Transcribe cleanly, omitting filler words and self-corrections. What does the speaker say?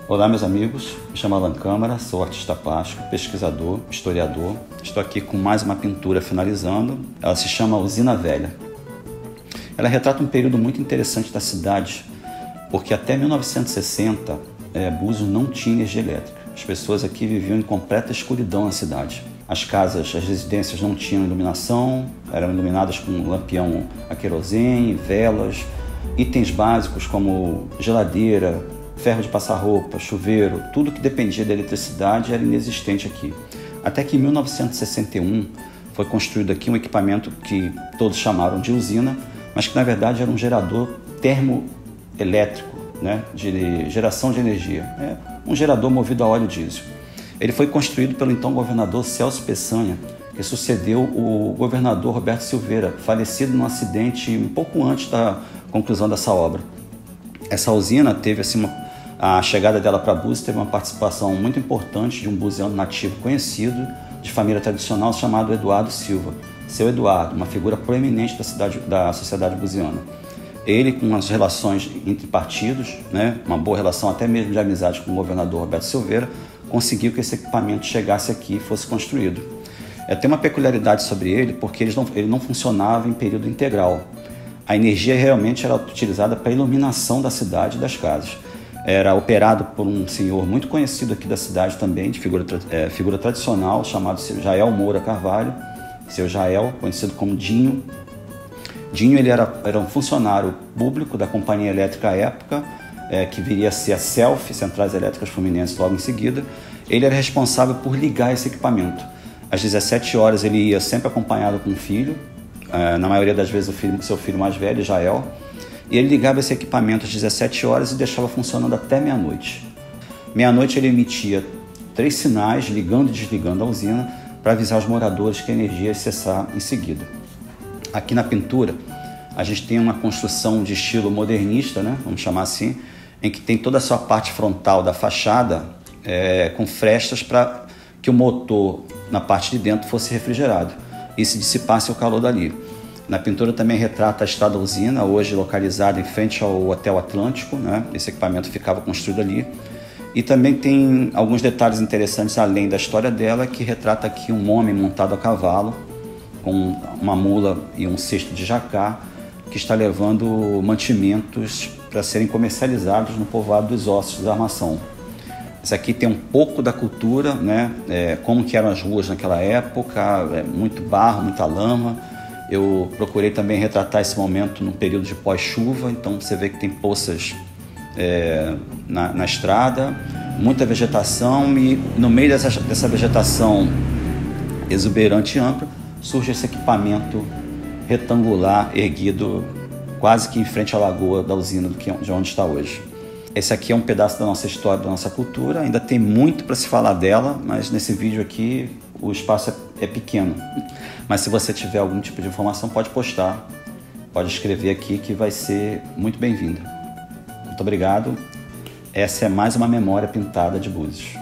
Olá, meus amigos, me chamo Alan Câmara, sou artista plástico, pesquisador, historiador. Estou aqui com mais uma pintura finalizando. Ela se chama Usina Velha. Ela retrata um período muito interessante da cidade, porque até 1960, Búzios não tinha energia elétrica. As pessoas aqui viviam em completa escuridão na cidade. As casas, as residências não tinham iluminação, eram iluminadas com lampião a querosene, velas, itens básicos como geladeira, ferro de passar roupa, chuveiro, tudo que dependia da eletricidade era inexistente aqui. Até que em 1961 foi construído aqui um equipamento que todos chamaram de usina, mas que na verdade era um gerador termoelétrico, de geração de energia. Um gerador movido a óleo diesel. Ele foi construído pelo então governador Celso Peçanha, que sucedeu o governador Roberto Silveira, falecido num acidente um pouco antes da conclusão dessa obra. Essa usina teve a chegada dela para Búzios teve uma participação muito importante de um buziano nativo conhecido, de família tradicional, chamado Eduardo Silva. Seu Eduardo, uma figura proeminente da sociedade buziana. Ele, com as relações entre partidos, uma boa relação até mesmo de amizade com o governador Roberto Silveira, conseguiu que esse equipamento chegasse aqui e fosse construído. Tem uma peculiaridade sobre ele, porque ele não funcionava em período integral. A energia realmente era utilizada para a iluminação da cidade e das casas. Era operado por um senhor muito conhecido aqui da cidade também, de figura tradicional, chamado Jael Moura Carvalho, seu Jael, conhecido como Dinho. Dinho ele era um funcionário público da companhia elétrica à época, que viria a ser a CELF, Centrais Elétricas Fluminenses, logo em seguida. Ele era responsável por ligar esse equipamento. Às 17 horas ele ia sempre acompanhado com um filho, na maioria das vezes seu filho mais velho, Jael, e ele ligava esse equipamento às 17 horas e deixava funcionando até meia-noite. Meia-noite ele emitia 3 sinais, ligando e desligando a usina, para avisar os moradores que a energia ia cessar em seguida. Aqui na pintura, a gente tem uma construção de estilo modernista, vamos chamar assim, em que tem toda a sua parte frontal da fachada com frestas para que o motor na parte de dentro fosse refrigerado e se dissipasse o calor dali. Na pintura também retrata a estrada usina, hoje localizada em frente ao Hotel Atlântico, Esse equipamento ficava construído ali. E também tem alguns detalhes interessantes além da história dela, que retrata aqui um homem montado a cavalo, com uma mula e um cesto de jacá, que está levando mantimentos para serem comercializados no povoado dos Ossos da Armação. Isso aqui tem um pouco da cultura, como que eram as ruas naquela época, muito barro, muita lama. Eu procurei também retratar esse momento no período de pós-chuva, então você vê que tem poças na estrada, muita vegetação, e no meio dessa vegetação exuberante e ampla surge esse equipamento retangular erguido quase que em frente à lagoa da usina de onde está hoje. Esse aqui é um pedaço da nossa história, da nossa cultura. Ainda tem muito para se falar dela, mas nesse vídeo aqui o espaço é pequeno. Mas se você tiver algum tipo de informação, pode postar, pode escrever aqui que vai ser muito bem-vinda. Muito obrigado. Essa é mais uma memória pintada de Búzios.